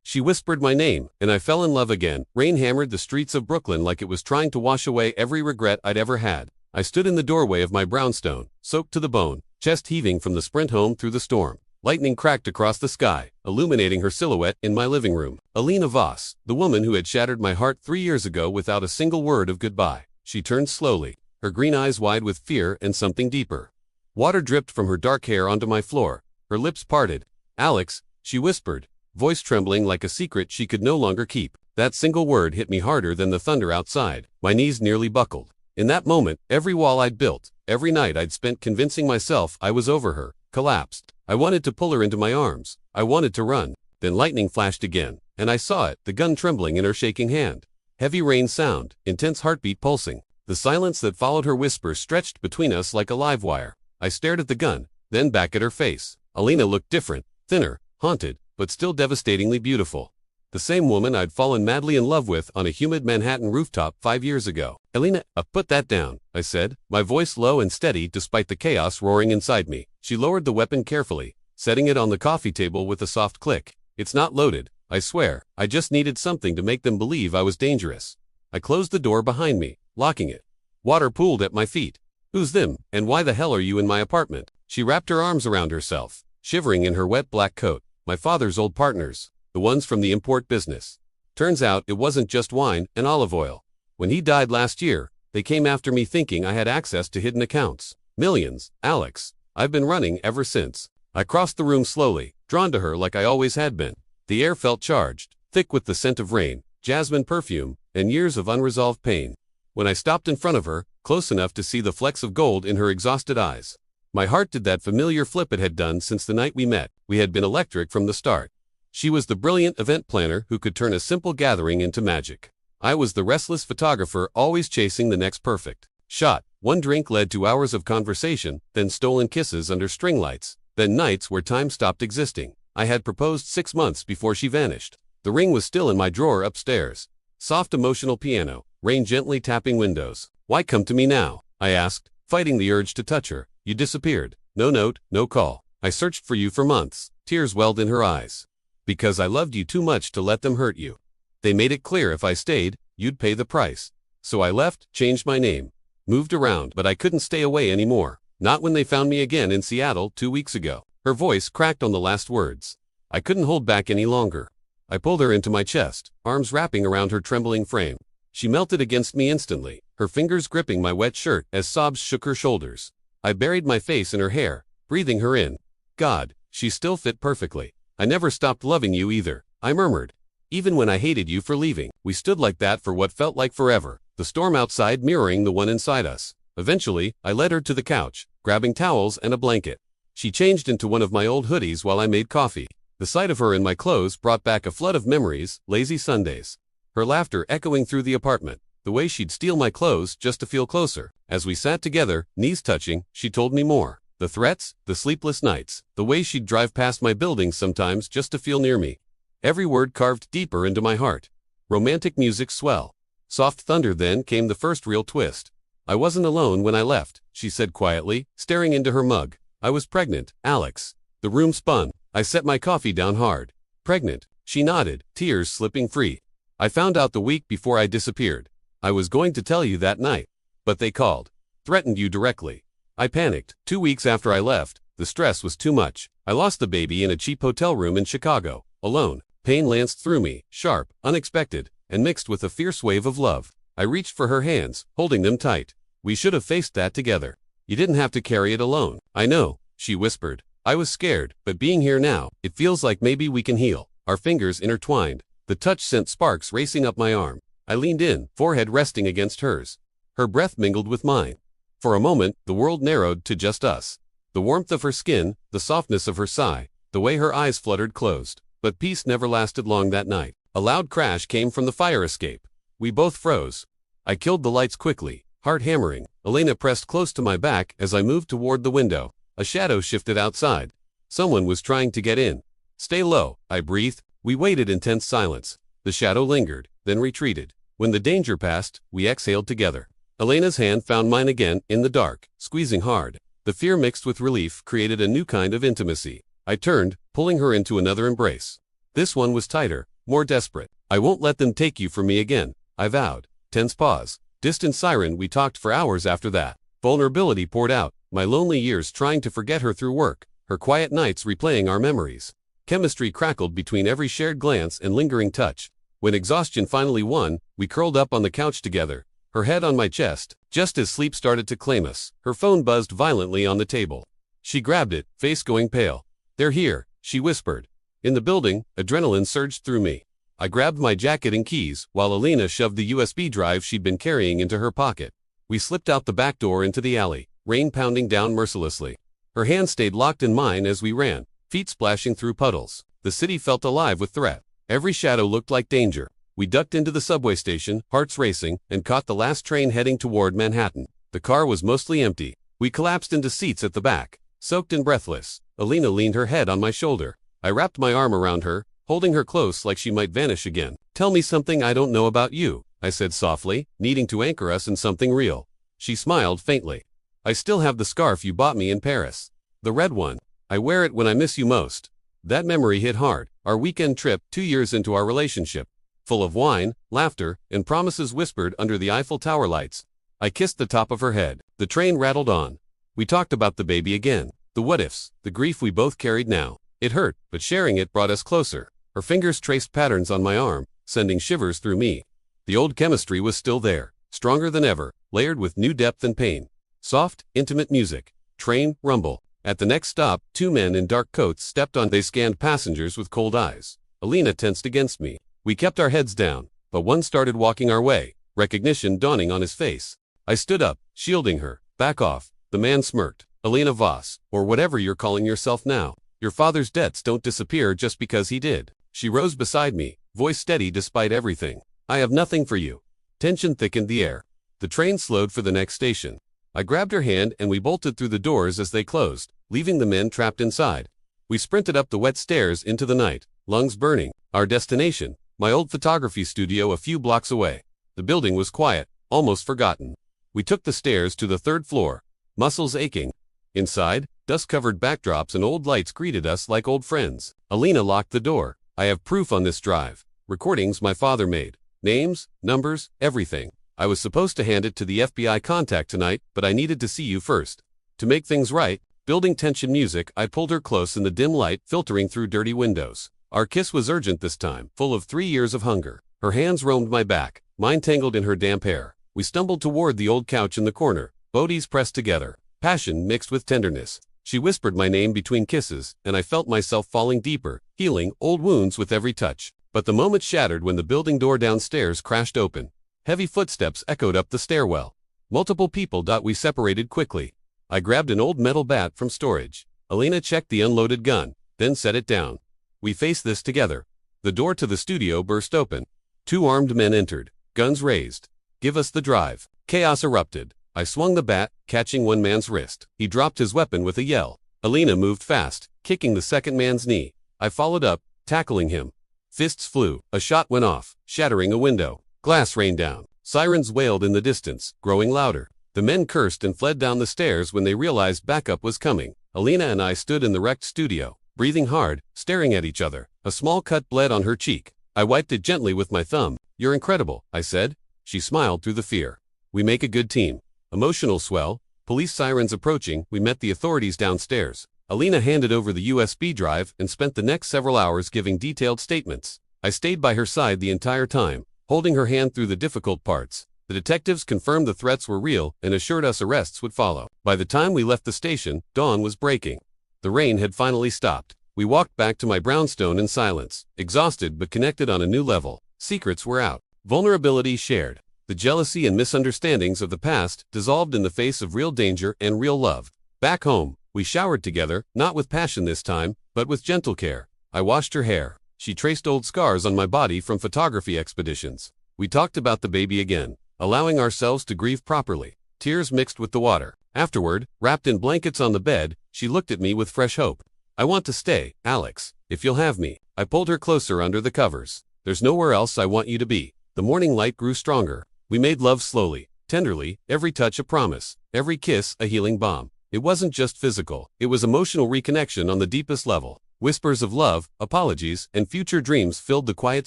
She whispered my name, and I fell in love again. Rain hammered the streets of Brooklyn like it was trying to wash away every regret I'd ever had. I stood in the doorway of my brownstone, soaked to the bone, chest heaving from the sprint home through the storm. Lightning cracked across the sky, illuminating her silhouette in my living room. Elena Voss, the woman who had shattered my heart 3 years ago without a single word of goodbye. She turned slowly, her green eyes wide with fear and something deeper. Water dripped from her dark hair onto my floor. Her lips parted. "Alex," she whispered, voice trembling like a secret she could no longer keep. That single word hit me harder than the thunder outside. My knees nearly buckled. In that moment, every wall I'd built, every night I'd spent convincing myself I was over her, collapsed. I wanted to pull her into my arms. I wanted to run. Then lightning flashed again, and I saw it, the gun trembling in her shaking hand. Heavy rain sound, intense heartbeat pulsing. The silence that followed her whisper stretched between us like a live wire. I stared at the gun, then back at her face. Elena looked different, thinner, haunted, but still devastatingly beautiful. The same woman I'd fallen madly in love with on a humid Manhattan rooftop 5 years ago. "Elena, put that down," I said, my voice low and steady despite the chaos roaring inside me. She lowered the weapon carefully, setting it on the coffee table with a soft click. "It's not loaded, I swear. I just needed something to make them believe I was dangerous." I closed the door behind me, locking it. Water pooled at my feet. "Who's them, and why the hell are you in my apartment?" She wrapped her arms around herself, shivering in her wet black coat. "My father's old partners, the ones from the import business. Turns out it wasn't just wine and olive oil. When he died last year, they came after me thinking I had access to hidden accounts. Millions, Alex. I've been running ever since." I crossed the room slowly, drawn to her like I always had been. The air felt charged, thick with the scent of rain, jasmine perfume, and years of unresolved pain. When I stopped in front of her, close enough to see the flecks of gold in her exhausted eyes, my heart did that familiar flip it had done since the night we met. We had been electric from the start. She was the brilliant event planner who could turn a simple gathering into magic. I was the restless photographer always chasing the next perfect shot. One drink led to hours of conversation, then stolen kisses under string lights, then nights where time stopped existing. I had proposed 6 months before she vanished. The ring was still in my drawer upstairs. Soft emotional piano, rain gently tapping windows. "Why come to me now?" I asked, fighting the urge to touch her. "You disappeared. No note, no call. I searched for you for months." Tears welled in her eyes. "Because I loved you too much to let them hurt you. They made it clear if I stayed, you'd pay the price. So I left, changed my name, moved around, but I couldn't stay away anymore. Not when they found me again in Seattle 2 weeks ago." Her voice cracked on the last words. I couldn't hold back any longer. I pulled her into my chest, arms wrapping around her trembling frame. She melted against me instantly, her fingers gripping my wet shirt as sobs shook her shoulders. I buried my face in her hair, breathing her in. God, she still fit perfectly. "I never stopped loving you either," I murmured. "Even when I hated you for leaving." We stood like that for what felt like forever, the storm outside mirroring the one inside us. Eventually, I led her to the couch, grabbing towels and a blanket. She changed into one of my old hoodies while I made coffee. The sight of her in my clothes brought back a flood of memories, lazy Sundays. Her laughter echoing through the apartment, the way she'd steal my clothes just to feel closer. As we sat together, knees touching, she told me more. The threats, the sleepless nights, the way she'd drive past my building sometimes just to feel near me. Every word carved deeper into my heart. Romantic music swell. Soft thunder, then came the first real twist. "I wasn't alone when I left," she said quietly, staring into her mug. "I was pregnant, Alex." The room spun. I set my coffee down hard. "Pregnant?" She nodded, tears slipping free. "I found out the week before I disappeared. I was going to tell you that night. But they called. Threatened you directly." I panicked. 2 weeks after I left, the stress was too much. I lost the baby in a cheap hotel room in Chicago, alone. Pain lanced through me, sharp, unexpected, and mixed with a fierce wave of love. I reached for her hands, holding them tight. "We should have faced that together. You didn't have to carry it alone." "I know," she whispered. "I was scared, but being here now, it feels like maybe we can heal." Our fingers intertwined. The touch sent sparks racing up my arm. I leaned in, forehead resting against hers. Her breath mingled with mine. For a moment, the world narrowed to just us. The warmth of her skin, the softness of her sigh, the way her eyes fluttered closed. But peace never lasted long that night. A loud crash came from the fire escape. We both froze. I killed the lights quickly, heart hammering. Elena pressed close to my back as I moved toward the window. A shadow shifted outside. Someone was trying to get in. "Stay low," I breathed. We waited in tense silence. The shadow lingered, then retreated. When the danger passed, we exhaled together. Elena's hand found mine again, in the dark, squeezing hard. The fear mixed with relief created a new kind of intimacy. I turned, pulling her into another embrace. This one was tighter, more desperate. I won't let them take you from me again, I vowed. Tense pause. Distant siren. We talked for hours after that. Vulnerability poured out, my lonely years trying to forget her through work, her quiet nights replaying our memories. Chemistry crackled between every shared glance and lingering touch. When exhaustion finally won, we curled up on the couch together, her head on my chest. Just as sleep started to claim us, her phone buzzed violently on the table. She grabbed it, face going pale. "They're here," she whispered. In the building, adrenaline surged through me. I grabbed my jacket and keys, while Elena shoved the USB drive she'd been carrying into her pocket. We slipped out the back door into the alley, rain pounding down mercilessly. Her hand stayed locked in mine as we ran, feet splashing through puddles. The city felt alive with threat. Every shadow looked like danger. We ducked into the subway station, hearts racing, and caught the last train heading toward Manhattan. The car was mostly empty. We collapsed into seats at the back, soaked and breathless. Elena leaned her head on my shoulder. I wrapped my arm around her, holding her close like she might vanish again. "Tell me something I don't know about you," I said softly, needing to anchor us in something real. She smiled faintly. "I still have the scarf you bought me in Paris. The red one. I wear it when I miss you most." That memory hit hard. Our weekend trip, 2 years into our relationship. Full of wine, laughter, and promises whispered under the Eiffel Tower lights. I kissed the top of her head. The train rattled on. We talked about the baby again. The what-ifs, the grief we both carried now. It hurt, but sharing it brought us closer. Her fingers traced patterns on my arm, sending shivers through me. The old chemistry was still there, stronger than ever, layered with new depth and pain. Soft, intimate music. Train, rumble. At the next stop, 2 men in dark coats stepped on. They scanned passengers with cold eyes. Elena tensed against me. We kept our heads down, but one started walking our way, recognition dawning on his face. I stood up, shielding her. "Back off." The man smirked. "Elena Voss, or whatever you're calling yourself now. Your father's debts don't disappear just because he did." She rose beside me, voice steady despite everything. "I have nothing for you." Tension thickened the air. The train slowed for the next station. I grabbed her hand and we bolted through the doors as they closed, leaving the men trapped inside. We sprinted up the wet stairs into the night, lungs burning. Our destination, my old photography studio a few blocks away. The building was quiet, almost forgotten. We took the stairs to the 3rd floor, muscles aching. Inside, dust-covered backdrops and old lights greeted us like old friends. Elena locked the door. "I have proof on this drive. Recordings my father made. Names, numbers, everything. I was supposed to hand it to the FBI contact tonight, but I needed to see you first." To make things right, building tension music, I pulled her close in the dim light filtering through dirty windows. Our kiss was urgent this time, full of 3 years of hunger. Her hands roamed my back, mine tangled in her damp hair. We stumbled toward the old couch in the corner, bodies pressed together, passion mixed with tenderness. She whispered my name between kisses, and I felt myself falling deeper, healing old wounds with every touch. But the moment shattered when the building door downstairs crashed open. Heavy footsteps echoed up the stairwell. Multiple people. We separated quickly. I grabbed an old metal bat from storage. Elena checked the unloaded gun, then set it down. We faced this together. The door to the studio burst open. 2 armed men entered, guns raised. "Give us the drive." Chaos erupted. I swung the bat, catching one man's wrist. He dropped his weapon with a yell. Elena moved fast, kicking the second man's knee. I followed up, tackling him. Fists flew. A shot went off, shattering a window. Glass rained down. Sirens wailed in the distance, growing louder. The men cursed and fled down the stairs when they realized backup was coming. Elena and I stood in the wrecked studio, breathing hard, staring at each other. A small cut bled on her cheek. I wiped it gently with my thumb. "You're incredible," I said. She smiled through the fear. "We make a good team." Emotional swell. Police sirens approaching. We met the authorities downstairs. Elena handed over the USB drive and spent the next several hours giving detailed statements. I stayed by her side the entire time, holding her hand through the difficult parts. The detectives confirmed the threats were real and assured us arrests would follow. By the time we left the station, dawn was breaking. The rain had finally stopped. We walked back to my brownstone in silence, exhausted but connected on a new level. Secrets were out. Vulnerability shared. The jealousy and misunderstandings of the past dissolved in the face of real danger and real love. Back home, we showered together, not with passion this time, but with gentle care. I washed her hair. She traced old scars on my body from photography expeditions. We talked about the baby again, allowing ourselves to grieve properly. Tears mixed with the water. Afterward, wrapped in blankets on the bed, she looked at me with fresh hope. "I want to stay, Alex, if you'll have me." I pulled her closer under the covers. "There's nowhere else I want you to be." The morning light grew stronger. We made love slowly, tenderly, every touch a promise, every kiss a healing balm. It wasn't just physical, it was emotional reconnection on the deepest level. Whispers of love, apologies, and future dreams filled the quiet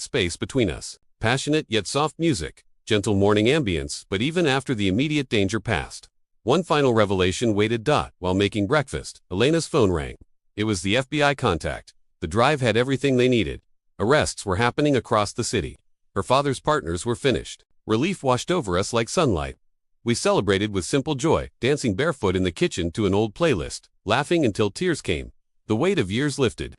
space between us. Passionate yet soft music, gentle morning ambience, but even after the immediate danger passed, one final revelation waited. While making breakfast, Elena's phone rang. It was the FBI contact. The drive had everything they needed. Arrests were happening across the city. Her father's partners were finished. Relief washed over us like sunlight. We celebrated with simple joy, dancing barefoot in the kitchen to an old playlist, laughing until tears came. The weight of years lifted.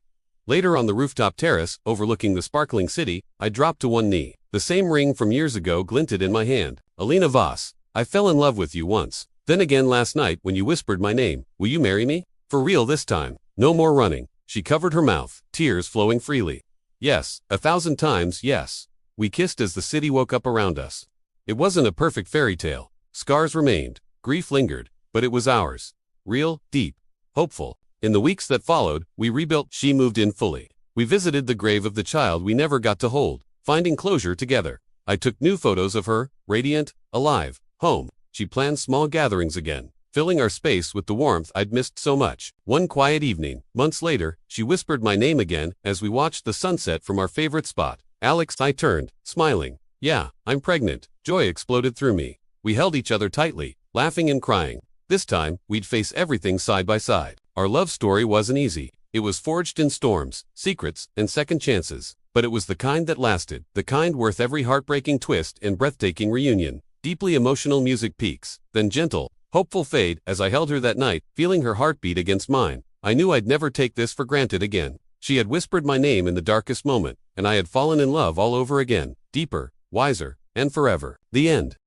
Later on the rooftop terrace, overlooking the sparkling city, I dropped to one knee. The same ring from years ago glinted in my hand. Elena Voss, I fell in love with you once. Then again last night when you whispered my name. Will you marry me? For real this time. No more running. She covered her mouth, tears flowing freely. Yes, 1,000 times yes. We kissed as the city woke up around us. It wasn't a perfect fairy tale. Scars remained, grief lingered, but it was ours. Real, deep, hopeful. In the weeks that followed, we rebuilt. She moved in fully. We visited the grave of the child we never got to hold, finding closure together. I took new photos of her, radiant, alive, home. She planned small gatherings again, filling our space with the warmth I'd missed so much. One quiet evening, months later, she whispered my name again as we watched the sunset from our favorite spot. Alex, I turned, smiling. Yeah, I'm pregnant. Joy exploded through me. We held each other tightly, laughing and crying. This time, we'd face everything side by side. Our love story wasn't easy. It was forged in storms, secrets, and second chances. But it was the kind that lasted, the kind worth every heartbreaking twist and breathtaking reunion. Deeply emotional music peaks, then gentle, hopeful fade. As I held her that night, feeling her heartbeat against mine, I knew I'd never take this for granted again. She had whispered my name in the darkest moment, and I had fallen in love all over again, deeper, wiser, and forever. The end.